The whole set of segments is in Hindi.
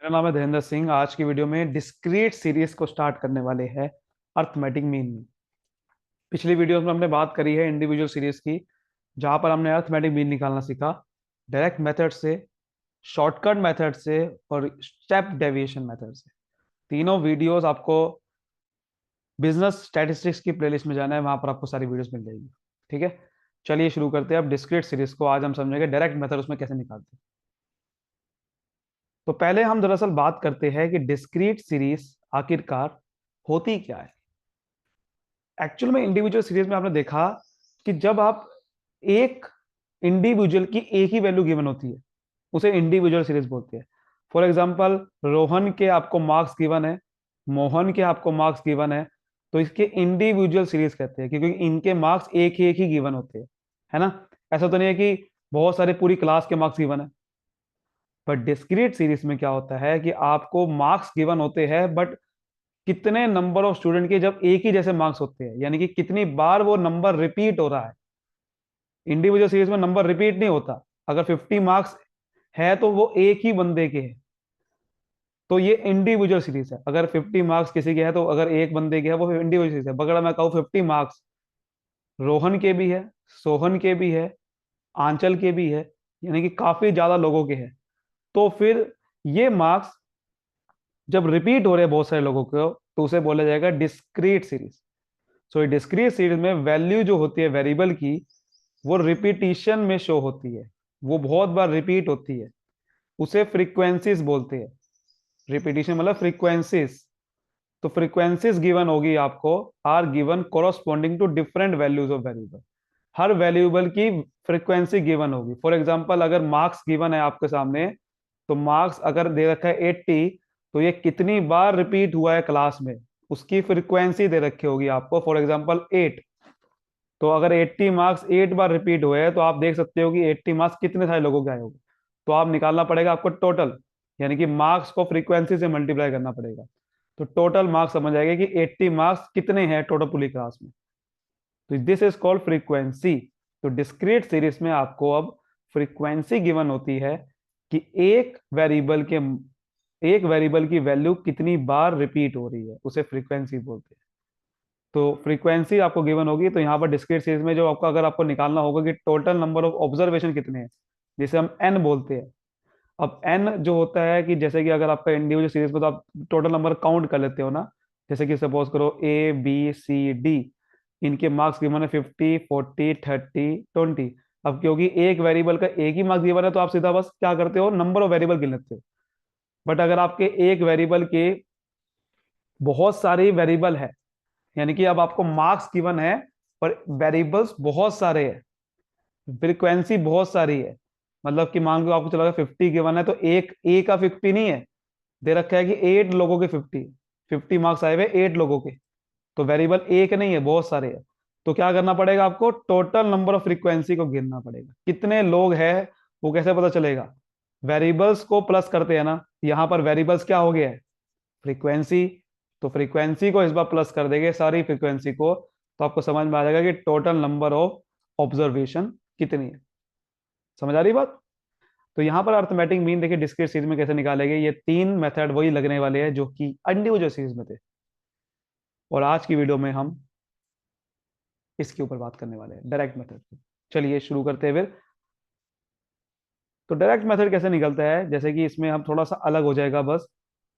मेरा नाम है धीरेन्द्र सिंह। आज की वीडियो में डिस्क्रीट सीरीज को स्टार्ट करने वाले हैं अर्थमेटिक मीन में। पिछली वीडियो में हमने बात करी है इंडिविजुअल सीरीज की, जहां पर हमने अर्थमेटिक मीन निकालना सीखा डायरेक्ट मेथड से, शॉर्टकट मेथड से और स्टेप डेविएशन मेथड से। तीनों वीडियोस आपको बिजनेस स्टैटिस्टिक्स की प्लेलिस्ट में जाना है, वहां पर आपको सारी वीडियोस मिल जाएगी। ठीक है, चलिए शुरू करते हैं अब डिस्क्रीट सीरीज को। आज हम समझेंगे डायरेक्ट मेथड उसमें कैसे निकालते हैं। तो पहले हम दरअसल बात करते हैं कि डिस्क्रीट सीरीज आखिरकार होती क्या है। एक्चुअल में इंडिविजुअल सीरीज में आपने देखा कि जब आप एक इंडिविजुअल की एक ही वैल्यू गिवन होती है, उसे इंडिविजुअल सीरीज बोलते हैं। फॉर एग्जांपल, रोहन के आपको मार्क्स गिवन है, मोहन के आपको मार्क्स गिवन है, तो इसके इंडिविजुअल सीरीज कहते हैं, क्योंकि इनके मार्क्स एक ही गिवन होते हैं, है ना। ऐसा तो नहीं है कि बहुत सारे पूरी क्लास के मार्क्स गिवन है। बट डिस्क्रीट सीरीज में क्या होता है कि आपको मार्क्स गिवन होते हैं, बट कितने नंबर ऑफ स्टूडेंट के जब एक ही जैसे मार्क्स होते हैं, यानी कि कितनी बार वो नंबर रिपीट हो रहा है। इंडिविजुअल सीरीज में नंबर रिपीट नहीं होता। अगर 50 मार्क्स है तो वो एक ही बंदे के हैं, तो ये इंडिविजुअल सीरीज है। अगर 50 मार्क्स किसी के है, तो अगर एक बंदे के है, वो इंडिविजुअल सीरीज है। अगर मैं कहूँ 50 मार्क्स रोहन के भी है, सोहन के भी है, आंचल के भी है, यानी कि काफी ज्यादा लोगों के हैं, तो फिर ये मार्क्स जब रिपीट हो रहे हैं बहुत सारे लोगों को, तो उसे बोला जाएगा डिस्क्रीट सीरीज। सो ये डिस्क्रीट सीरीज में वैल्यू जो होती है वेरिएबल की, वो रिपीटिशन में शो होती है, वो बहुत बार रिपीट होती है, उसे फ्रीक्वेंसीज बोलते हैं। रिपीटिशन मतलब फ्रीक्वेंसीज। तो फ्रीक्वेंसीज गिवन होगी आपको, are given corresponding to different values of variable. हर वेरिएबल की फ्रीक्वेंसी गिवन होगी। फॉर एग्जांपल, अगर मार्क्स गिवन है आपके सामने, तो मार्क्स अगर दे रखा है 80, तो ये कितनी बार रिपीट हुआ है क्लास में, उसकी फ्रीक्वेंसी दे रखी होगी आपको। फॉर एग्जांपल 8, तो अगर 80 मार्क्स 8 बार रिपीट हुए हैं, तो आप देख सकते हो कि 80 मार्क्स कितने सारे लोगों के आए होंगे। तो आप निकालना पड़ेगा आपको टोटल, यानी कि मार्क्स को फ्रीक्वेंसी से मल्टीप्लाई करना पड़ेगा। तो टोटल मार्क्स समझ आएगा कि 80 मार्क्स कितने हैं टोटल पूरी क्लास में। तो दिस इज कॉल्ड फ्रीक्वेंसी। तो डिस्क्रीट सीरीज में आपको अब फ्रीक्वेंसी गिवन होती है कि एक वेरिएबल की वैल्यू कितनी बार रिपीट हो रही है, उसे फ्रीक्वेंसी बोलते हैं। तो फ्रीक्वेंसी आपको गिवन होगी, तो यहाँ पर डिस्क्रीट सीरीज में जो आपका, अगर आपको निकालना होगा कि टोटल नंबर ऑफ ऑब्जर्वेशन कितने हैं, जिसे हम एन बोलते हैं। अब एन जो होता है कि जैसे कि अगर आपका इंडिविजुअल सीरीज में, तो आप टोटल नंबर काउंट कर लेते हो ना। जैसे कि सपोज करो A B C D, इनके मार्क्स गिवन है 50 40 30 20। अब क्योंकि एक वेरिएबल का एक ही मार्क्स गिवन है, तो आप सीधा बस क्या करते हो, नंबर ऑफ वेरिएबल गिन लेते हो। बट अगर आपके एक वेरिएबल के बहुत सारे वेरिएबल है, यानी कि अब आपको मार्क्स गिवन है पर वेरिएबल्स बहुत सारे हैं, फ्रीक्वेंसी बहुत सारी है। मतलब कि मान लो आपको चला 50 गिवन है, तो एक ए का 50 नहीं है, दे रखा है कि 8 लोगों के 50 मार्क्स आए हुए 8 लोगों के। तो वेरिएबल एक नहीं है, बहुत सारे हैं। तो क्या करना पड़ेगा आपको, टोटल नंबर ऑफ फ्रीक्वेंसी को गिनना पड़ेगा, कितने लोग हैं। वो कैसे पता चलेगा, वेरिएबल्स को प्लस करते हैं ना, यहां पर वेरिएबल्स क्या हो गया है, फ्रीक्वेंसी। तो फ्रीक्वेंसी को इस बार प्लस कर देंगे, सारी फ्रीक्वेंसी को, तो आपको समझ में आ जाएगा कि टोटल नंबर ऑफ ऑब्जर्वेशन कितनी है। समझ आ रही बात। तो यहां पर अर्थमेटिक मीन देखिए डिस्क्रीट सीरीज में कैसे निकालेंगे। ये तीन मेथड वही लगने वाले हैं जो कि इंडिविजुअल सीरीज में थे, और आज की वीडियो में हम इसके ऊपर बात करने वाले हैं, डायरेक्ट मेथड की। चलिए शुरू करते हैं फिर। तो डायरेक्ट मेथड कैसे निकलता है, जैसे कि इसमें हम थोड़ा सा अलग हो जाएगा बस।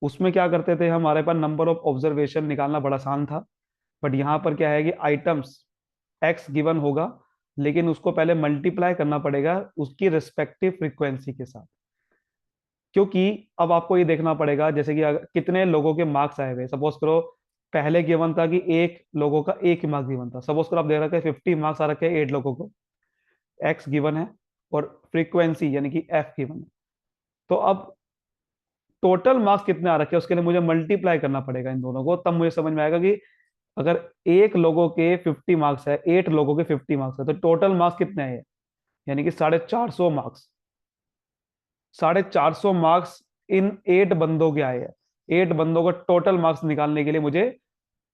उसमें क्या करते थे, हमारे पास नंबर ऑफ ऑब्जर्वेशन निकालना बड़ा आसान था। बट यहाँ पर क्या है कि आइटम्स एक्स गिवन होगा, लेकिन उसको पहले मल्टीप्लाई करना पड़ेगा उसकी रिस्पेक्टिव फ्रीक्वेंसी के साथ। क्योंकि अब आपको ये देखना पड़ेगा, जैसे कि कितने लोगों के मार्क्स आए हुए। सपोज करो पहले गिवन था कि एक लोगों का एक ही मार्क्स गिवन था। सपोज करो आप देख रखे हैं 50 मार्क्स आ रखे हैं 8 लोगों को, एक्स गिवन है और फ्रीक्वेंसी यानी कि एफ गिवन है। तो अब टोटल मार्क्स कितने आ रखे हैं, उसके लिए मुझे मल्टीप्लाई करना पड़ेगा इन दोनों को, तब मुझे समझ में आएगा कि अगर एक लोगों के 50 मार्क्स है, 8 लोगों के 50 मार्क्स है, तो टोटल मार्क्स कितने हैं, यानी कि 450 मार्क्स। 450 मार्क्स इन 8 बंदों के आए हैं। 8 बंदों का टोटल मार्क्स निकालने के लिए मुझे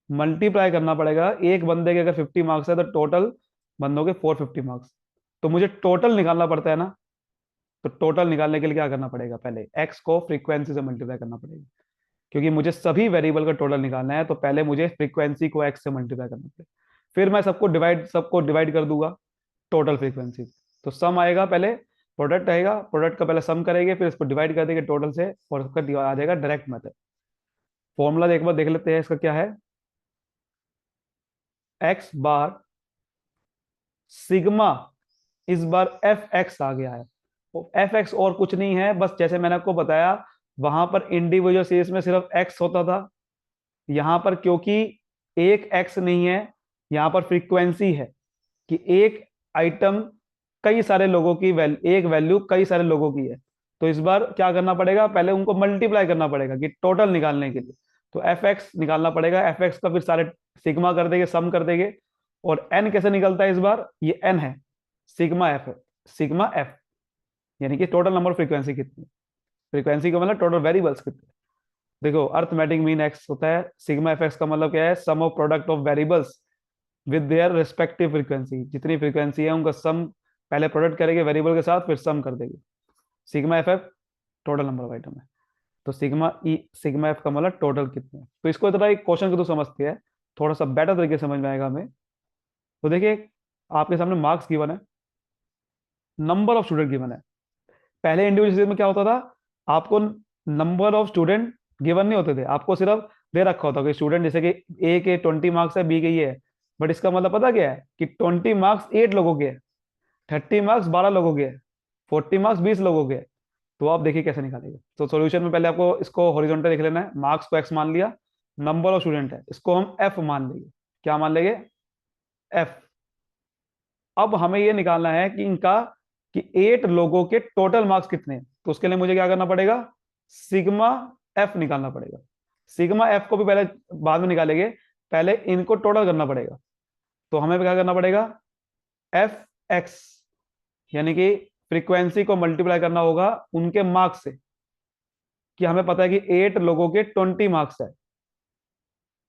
मल्टीप्लाई करना पड़ेगा। एक बंदे के अगर 50 मार्क्स है, तो टोटल बंदों के 450 मार्क्स। तो मुझे टोटल निकालना पड़ता है ना। तो टोटल निकालने के लिए क्या करना पड़ेगा, पहले एक्स को फ्रीक्वेंसी से मल्टीप्लाई करना पड़ेगा, क्योंकि मुझे सभी वेरिएबल का टोटल निकालना है, तो पहले मुझे फ्रीक्वेंसी को एक्स से मल्टीप्लाई करना पड़ेगा, फिर मैं सबको डिवाइड कर दूंगा टोटल फ्रीक्वेंसी। तो सम आएगा, पहले प्रोडक्ट आएगा, प्रोडक्ट का पहले सम करेंगे, फिर इसको डिवाइड कर देंगे टोटल से, और उसका आ जाएगा डायरेक्ट मेथड। फॉर्मूला एक बार देख लेते हैं, इसका क्या है, एक्स बार सिग्मा, इस बार एफ एक्स आ गया है। तो एफ एक्स और कुछ नहीं है, बस जैसे मैंने आपको बताया वहां पर इंडिविजुअल सीरीज में सिर्फ एक्स होता था, यहां पर क्योंकि एक एक्स नहीं है, यहां पर फ्रीक्वेंसी है कि एक आइटम कई सारे लोगों की एक वैल्यू कई सारे लोगों की है, तो इस बार क्या करना पड़ेगा, पहले उनको मल्टीप्लाई करना पड़ेगा कि टोटल निकालने के लिए। तो एफ एक्स निकालना पड़ेगा, एफ एक्स का फिर सारे सिग्मा कर देंगे, सम कर देंगे, और एन कैसे निकलता है इस बार, ये एन है, सिग्मा एफ है, सिग्मा एफ, यानी कि टोटल नंबर फ्रीक्वेंसी कितनी, फ्रीक्वेंसी का मतलब टोटल वेरिएबल्स कितने। देखो अर्थमेटिक मीन एक्स होता है, सिग्मा एफ एक्स का मतलब क्या है, sum of product of variables with their respective frequency, जितनी फ्रीक्वेंसी है उनका सम पहले प्रोडक्ट करेंगे वेरिएबल के साथ, फिर सम कर देंगे। Sigma F F total number of item है, तो सिग्मा एफ का मतलब टोटल कितने हैं। तो इसको इतना एक क्वेश्चन को तो समझते हैं, थोड़ा सा बेटर तरीके से समझ में आएगा हमें। तो देखिए आपके सामने मार्क्स गिवन है, नंबर ऑफ स्टूडेंट गिवन है। पहले इंडिविजुअल में क्या होता था, आपको नंबर ऑफ स्टूडेंट गिवन नहीं होते थे, आपको सिर्फ दे रखा होता कि स्टूडेंट, जैसे कि ए के 20 मार्क्स है, बी के ये है, बट इसका मतलब पता क्या है कि 20 मार्क्स 8 लोगों के हैं, 30 मार्क्स 12 लोगों के हैं, 40 मार्क्स 20 लोगों के हैं। तो आप देखिए कैसे निकालेंगे। तो सॉल्यूशन में पहले आपको इसको हॉरिजॉन्टल लिख लेना है, मार्क्स को एक्स मान लिया, नंबर ऑफ स्टूडेंट है इसको हम एफ मान लेंगे, क्या मान लेंगे, एफ। अब हमें ये निकालना है कि इनका कि 8 लोगों के टोटल मार्क्स कितने हैं, तो उसके लिए मुझे क्या करना पड़ेगा, सिग्मा एफ निकालना पड़ेगा। सिग्मा एफ को भी पहले बाद में निकालेंगे, पहले इनको टोटल करना पड़ेगा। तो हमें क्या करना पड़ेगा, एफ एक्स, यानी कि फ्रीक्वेंसी को मल्टीप्लाई करना होगा उनके मार्क्स से, कि हमें पता है कि 8 लोगों के 20 मार्क्स है,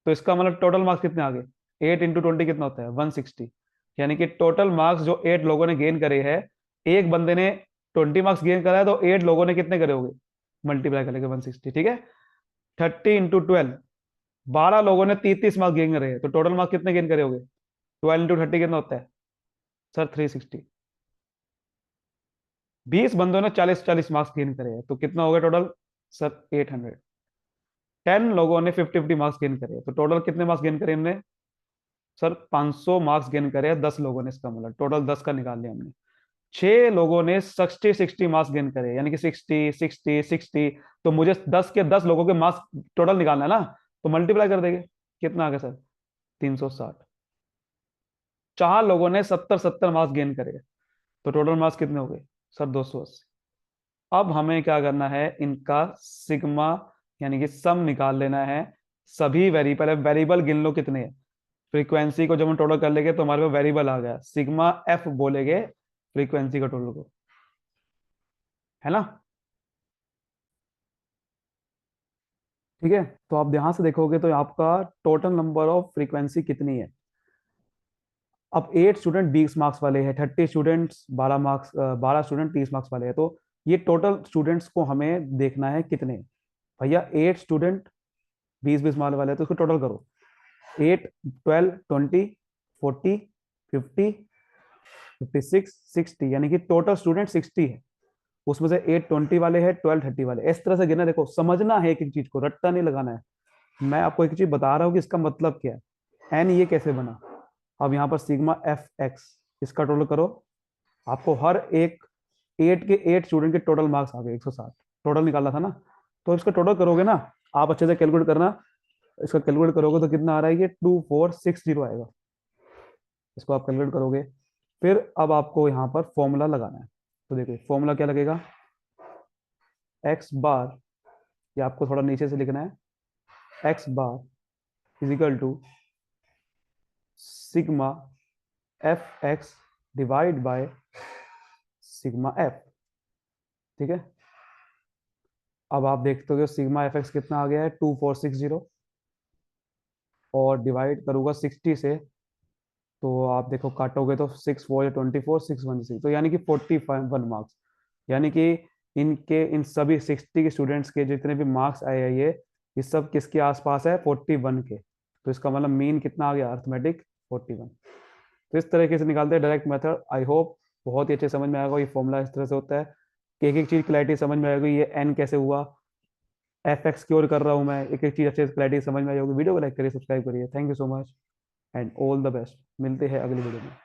तो इसका मतलब टोटल मार्क्स कितने आ गए, 8 इंटू 20 कितना होता है, 160। यानी कि टोटल मार्क्स जो 8 लोगों ने गेन करे हैं, एक बंदे ने 20 मार्क्स गेन करा है, तो 8 लोगों ने कितने करे होंगे, मल्टीप्लाई करेंगे 160, ठीक है। 30 इंटू 12, 12 लोगों ने 33 मार्क्स गेन करे हैं, तो टोटल मार्क्स कितने गेन करे होंगे, 12 इंटू 30 कितना होता है सर, 360। 20 बंदों ने 40 मार्क्स गेन करे हैं, तो कितना हो गया टोटल सर, 800। 10 लोगों ने 50 मार्क्स गेन करे हैं, तो टोटल कितने मार्क्स गेन करे हमने सर, 500 मार्क्स गेन करे हैं 10 लोगों ने, इसका मतलब टोटल 10 का निकाल लिया हमने। 6 लोगों ने 60 मार्क्स गेन करे, यानी कि 60 तो मुझे 10 के 10 लोगों के मार्क्स टोटल निकालना है ना, तो मल्टीप्लाई कर देंगे, कितना आ गया सर, 360। 4 लोगों ने 70 मार्क्स गेन करे, तो टोटल मार्क्स कितने हो गए सर, 280। अब हमें क्या करना है, इनका सिग्मा यानी कि सम निकाल लेना है, सभी वेरिएबल, वेरिएबल गिन लो कितने हैं। फ्रीक्वेंसी को जब हम टोटल कर लेंगे तो हमारे पास वेरिएबल आ गया, सिग्मा एफ बोलेंगे फ्रीक्वेंसी का टोटल को, है ना। ठीक है, तो आप ध्यान से देखोगे तो आपका टोटल नंबर ऑफ फ्रीक्वेंसी कितनी है। अब 8 स्टूडेंट 20 मार्क्स वाले हैं, 30 स्टूडेंट्स 12 मार्क्स, 12 स्टूडेंट 30 मार्क्स वाले हैं, तो ये टोटल स्टूडेंट्स को हमें देखना है कितने। भैया 8 स्टूडेंट 20 मार्क्स वाले हैं, तो इसको टोटल करो, 8 12 20 40 50 56 60, यानी कि टोटल स्टूडेंट 60 है, उसमें से 8 20 वाले हैं, 12 30 वाले, इस तरह से गिना। देखो समझना है, एक एक चीज को रट्टा नहीं लगाना है, मैं आपको एक चीज बता रहा हूँ कि इसका मतलब क्या है, एन ये कैसे बना। अब यहाँ पर सिग्मा एफ एक्स, इसका टोटल करो, आपको हर एक 8 स्टूडेंट के टोटल मार्क्स आ गए 160, टोटल निकालना था ना, तो इसका टोटल करोगे ना, आप अच्छे से कैलकुलेट करना, इसका कैलकुलेट करोगे तो कितना आ रहा है, ये 2460 आएगा, इसको आप कैलकुलेट करोगे। फिर अब आपको यहाँ पर फॉर्मूला लगाना है, तो देखिए फॉर्मूला क्या लगेगा, एक्स बार, ये आपको थोड़ा नीचे से लिखना है, x bar is equal to sigma f x divide by sigma f, ठीक है। अब आप देखते हो सिग्मा एफ एक्स कितना आ गया है, 2460, और डिवाइड करूंगा 60 से, तो आप देखो काटोगे तो 6 4 24 6 1 6, तो यानी कि 41 मार्क्स। यानी कि इन सभी 60 के स्टूडेंट्स के जितने भी मार्क्स आए हैं ये सब किसके आसपास है, 41 के। तो इसका मतलब मीन कितना आ गया, अर्थमेटिक 41। तो इस तरीके से निकालते हैं डायरेक्ट मेथड। आई होप बहुत ही अच्छे समझ में आएगा, ये फॉर्मूला इस तरह से होता है कि एक एक चीज क्लैरिटी समझ में आएगी, ये एन कैसे हुआ, एफ एक्स क्योर कर रहा हूँ मैं, एक एक चीज अच्छे से क्लैरिटी समझ में आई होगी। वीडियो को लाइक करिए, सब्सक्राइब करिए। Thank you so much and all the best. मिलते हैं अगली वीडियो में।